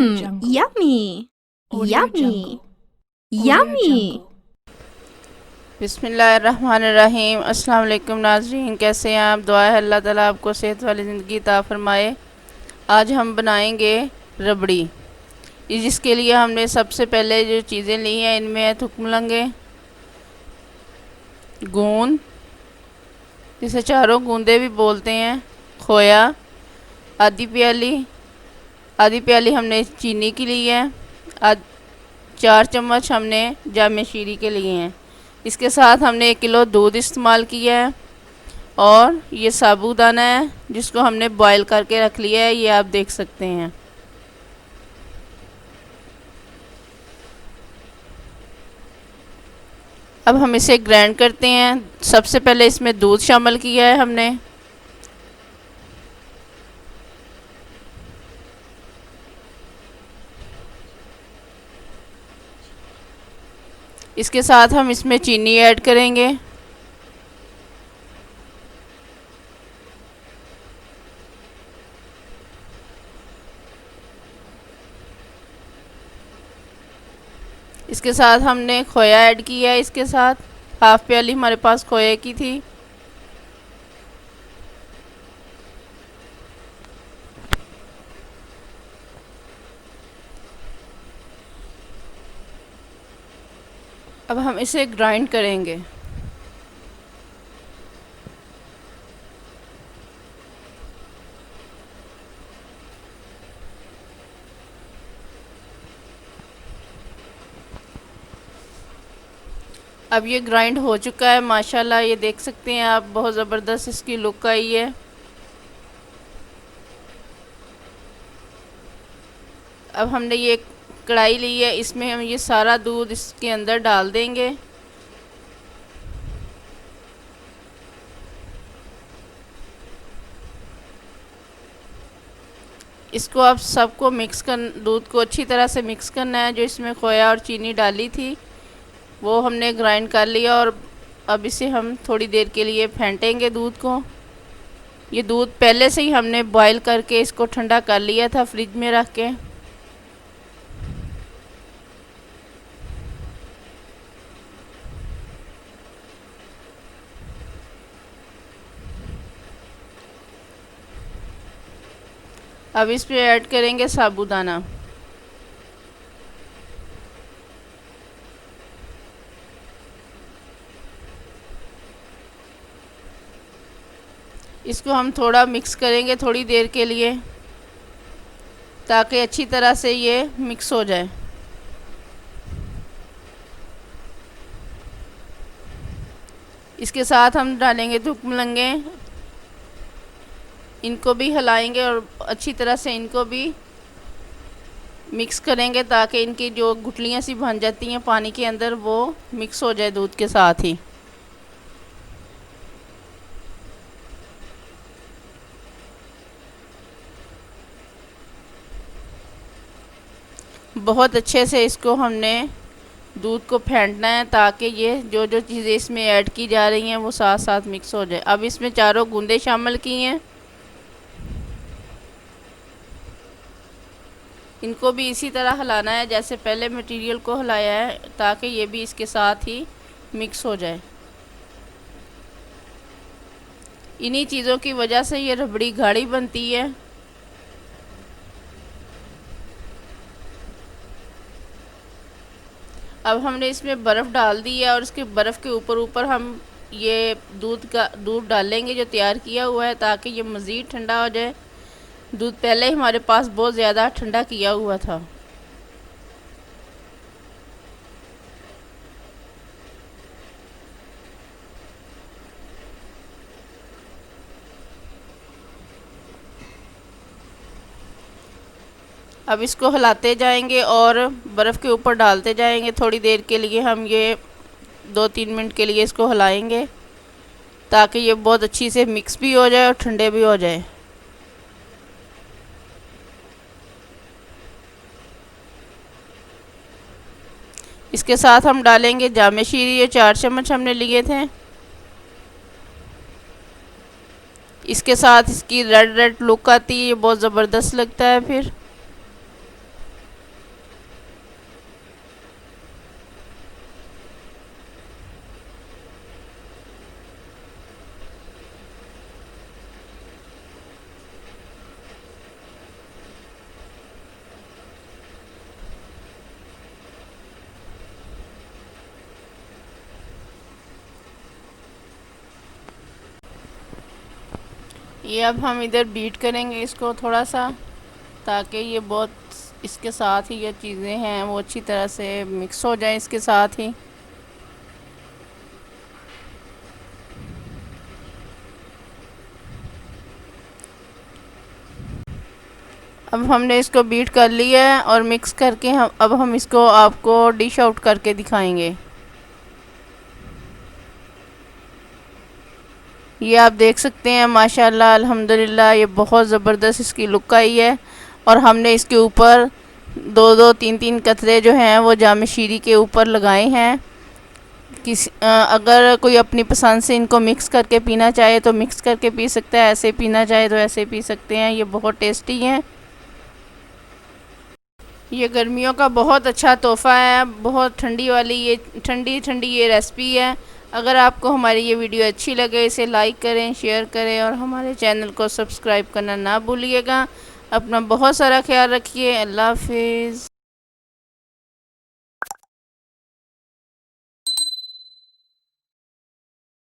Yummy. Yummy. Yummy. बिस्मिल्लाहिर्रहमानिर्रहीम। अस्सलाम वालेकुम नाज़रीन, कैसे हैं आप? दुआ है अल्लाह ताला आपको सेहत वाली ज़िंदगी अता फरमाए। आज हम बनाएंगे रबड़ी। जिसके लिए हमने सबसे पहले जो चीज़ें ली हैं इनमें है थुकमलंगे, गूंद जिसे चारों गूंदे भी बोलते हैं, खोया आधी प्याली, आधी प्याली हमने चीनी की ली है, 4 चम्मच हमने जामे शीरी के लिए हैं। इसके साथ हमने 1 किलो दूध इस्तेमाल किया है और ये साबूदाना है जिसको हमने बॉईल करके रख लिया है, ये आप देख सकते हैं। अब हम इसे ग्राइंड करते हैं। सबसे पहले इसमें दूध शामिल किया है हमने, इसके साथ हम इसमें चीनी ऐड करेंगे। इसके साथ हमने खोया ऐड किया है, इसके साथ हाफ प्याली हमारे पास खोए की थी। अब हम इसे ग्राइंड करेंगे। अब ये ग्राइंड हो चुका है माशाल्लाह, ये देख सकते हैं आप, बहुत ज़बरदस्त इसकी लुक आई है। अब हमने ये कढ़ाई ली है, इसमें हम ये सारा दूध इसके अंदर डाल देंगे। इसको आप सबको मिक्स कर, दूध को अच्छी तरह से मिक्स करना है। जो इसमें खोया और चीनी डाली थी वो हमने ग्राइंड कर लिया और अब इसे हम थोड़ी देर के लिए फेंटेंगे दूध को। ये दूध पहले से ही हमने बॉईल करके इसको ठंडा कर लिया था फ्रिज में रख के। अब इस पे ऐड करेंगे साबूदाना। इसको हम थोड़ा मिक्स करेंगे थोड़ी देर के लिए ताकि अच्छी तरह से ये मिक्स हो जाए। इसके साथ हम डालेंगे थुकमलंगे, इनको भी हिलाएंगे और अच्छी तरह से इनको भी मिक्स करेंगे ताकि इनकी जो गुठलियाँ सी बन जाती हैं पानी के अंदर वो मिक्स हो जाए दूध के साथ ही। बहुत अच्छे से इसको हमने दूध को फेंटना है ताकि ये जो जो चीज़ें इसमें ऐड की जा रही हैं वो साथ साथ मिक्स हो जाए। अब इसमें चारों गूंदे शामिल की हैं, इनको भी इसी तरह हिलाना है जैसे पहले मटेरियल को हिलाया है ताकि ये भी इसके साथ ही मिक्स हो जाए। इन्हीं चीज़ों की वजह से ये रबड़ी गाढ़ी बनती है। अब हमने इसमें बर्फ़ डाल दी है और इसके बर्फ़ के ऊपर ऊपर हम ये दूध डालेंगे जो तैयार किया हुआ है ताकि ये मज़ीद ठंडा हो जाए। दूध पहले ही हमारे पास बहुत ज़्यादा ठंडा किया हुआ था। अब इसको हिलाते जाएंगे और बर्फ़ के ऊपर डालते जाएंगे। थोड़ी देर के लिए हम ये 2-3 मिनट के लिए इसको हिलाएंगे ताकि ये बहुत अच्छी से मिक्स भी हो जाए और ठंडे भी हो जाए। इसके साथ हम डालेंगे जामे शीरी, ये 4 चम्मच हमने लिए थे। इसके साथ इसकी रेड रेड लुक आती है, ये बहुत ज़बरदस्त लगता है। फिर ये अब हम इधर बीट करेंगे इसको थोड़ा सा, ताकि ये बहुत इसके साथ ही ये चीज़ें हैं वो अच्छी तरह से मिक्स हो जाए इसके साथ ही। अब हमने इसको बीट कर लिया है और मिक्स करके हम इसको आपको डिश आउट करके दिखाएंगे। ये आप देख सकते हैं माशाल्लाह अल्हम्दुलिल्लाह ये बहुत ज़बरदस्त इसकी लुक आई है। और हमने इसके ऊपर दो दो तीन तीन कतरे जो हैं वो जाम शीरी के ऊपर लगाए हैं। अगर कोई अपनी पसंद से इनको मिक्स करके पीना चाहे तो मिक्स करके पी सकता है, ऐसे पीना चाहे तो ऐसे पी सकते हैं। ये बहुत टेस्टी हैं। ये गर्मियों का बहुत अच्छा तोहफ़ा है, बहुत ठंडी वाली ये ठंडी ठंडी ये रेसिपी है। अगर आपको हमारी ये वीडियो अच्छी लगे इसे लाइक करें, शेयर करें और हमारे चैनल को सब्सक्राइब करना ना भूलिएगा। अपना बहुत सारा ख्याल रखिए। अल्लाह हाफिज़।